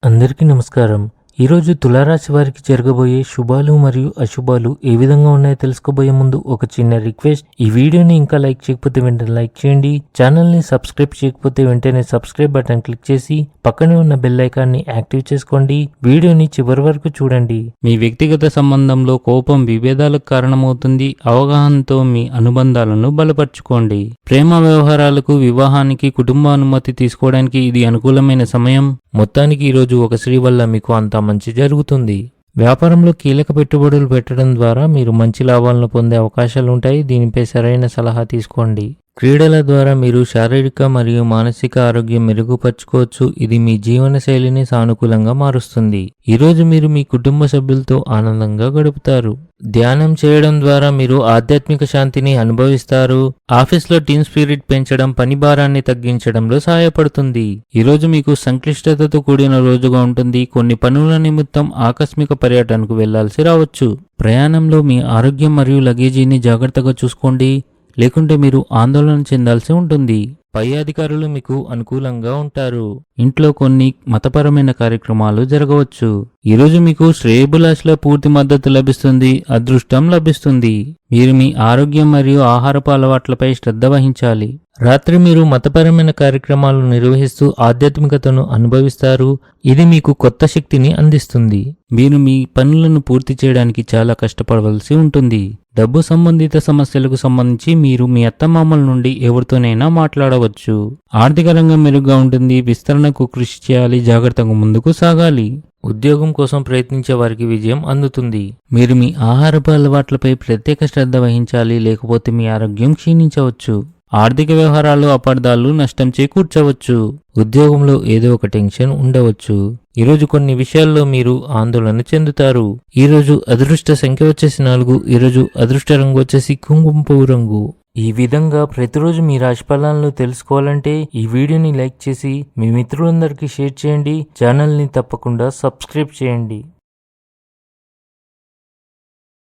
అందరికీ నమస్కారం. ఈరోజు తులారాశి వారికి జరగబోయే శుభాలు మరియు అశుభాలు ఏ విధంగా ఉన్నాయో తెలుసుకోబోయే ముందు ఒక చిన్న రిక్వెస్ట్. ఈ వీడియోని ఇంకా లైక్ చేయకపోతే వెంటనే లైక్ చేయండి. ఛానల్ని సబ్స్క్రైబ్ చేయకపోతే వెంటనే సబ్స్క్రైబ్ బటన్ క్లిక్ చేసి పక్కనే ఉన్న బెల్ ఐకాన్ని యాక్టివ్ చేసుకోండి. వీడియోని చివరి వరకు చూడండి. మీ వ్యక్తిగత సంబంధంలో కోపం విభేదాలకు కారణమవుతుంది. అవగాహనతో మీ అనుబంధాలను బలపరుచుకోండి. ప్రేమ వ్యవహారాలకు, వివాహానికి, కుటుంబ అనుమతి తీసుకోవడానికి ఇది అనుకూలమైన సమయం. మొత్తానికి ఈరోజు ఒక స్త్రీ వల్ల మీకు అంతా మంచి జరుగుతుంది. వ్యాపారంలో కీలక పెట్టుబడులు పెట్టడం ద్వారా మీరు మంచి లాభాలను పొందే అవకాశాలు ఉంటాయి. దీనిపై సరైన సలహా తీసుకోండి. క్రీడల ద్వారా మీరు శారీరక మరియు మానసిక ఆరోగ్యం మెరుగుపరుచుకోవచ్చు. ఇది మీ జీవన శైలిని సానుకూలంగా మారుస్తుంది. ఈరోజు మీరు మీ కుటుంబ సభ్యులతో ఆనందంగా గడుపుతారు. ధ్యానం చేయడం ద్వారా మీరు ఆధ్యాత్మిక శాంతిని అనుభవిస్తారు. ఆఫీస్లో టీమ్ స్పిరిట్ పెంచడం పని భారాన్ని తగ్గించడంలో సహాయపడుతుంది. ఈరోజు మీకు సంక్లిష్టతతో కూడిన రోజుగా ఉంటుంది. కొన్ని పనుల నిమిత్తం ఆకస్మిక పర్యటనకు వెళ్లాల్సి రావచ్చు. ప్రయాణంలో మీ ఆరోగ్యం మరియు లగేజీని జాగ్రత్తగా చూసుకోండి, లేకుంటే మీరు ఆందోళన చెందాల్సి ఉంటుంది. పై అధికారులు మీకు అనుకూలంగా ఉంటారు. ఇంట్లో కొన్ని మతపరమైన కార్యక్రమాలు జరగవచ్చు. ఈరోజు మీకు శ్రేయభిలాషుల పూర్తి మద్దతు లభిస్తుంది. అదృష్టం లభిస్తుంది. మీరు మీ ఆరోగ్యం మరియు ఆహారపు అలవాట్లపై శ్రద్ధ వహించాలి. రాత్రి మీరు మతపరమైన కార్యక్రమాలు నిర్వహిస్తూ ఆధ్యాత్మికతను అనుభవిస్తారు. ఇది మీకు కొత్త శక్తిని అందిస్తుంది. మీరు మీ పనులను పూర్తి చేయడానికి చాలా కష్టపడవలసి ఉంటుంది. డబ్బు సంబంధిత సమస్యలకు సంబంధించి మీరు మీ అత్తమామల నుండి ఎవరితోనైనా మాట్లాడవచ్చు. ఆర్థిక రంగం మెరుగ్గా ఉంటుంది. విస్తరణకు కృషి చేయాలి. జాగ్రత్తగా ముందుకు సాగాలి. ఉద్యోగం కోసం ప్రయత్నించే వారికి విజయం అందుతుంది. మీరు మీ ఆహారపు అలవాట్లపై ప్రత్యేక శ్రద్ధ వహించాలి, లేకపోతే మీ ఆరోగ్యం క్షీణించవచ్చు. ఆర్థిక వ్యవహారాలు అపార్థాలు నష్టం చేకూర్చవచ్చు. ఉద్యోగంలో ఏదో ఒక టెన్షన్ ఉండవచ్చు. ఈరోజు కొన్ని విషయాల్లో మీరు ఆందోళన చెందుతారు. ఈరోజు అదృష్ట సంఖ్య వచ్చేసి 4. ఈరోజు అదృష్ట రంగు వచ్చేసి కుంకుమ రంగు. ఈ విధంగా ప్రతిరోజు మీ రాశి ఫలాలను తెలుసుకోవాలంటే ఈ వీడియోని లైక్ చేసి మీ మిత్రులందరికీ షేర్ చేయండి. ఛానల్ని తప్పకుండా సబ్స్క్రైబ్ చేయండి.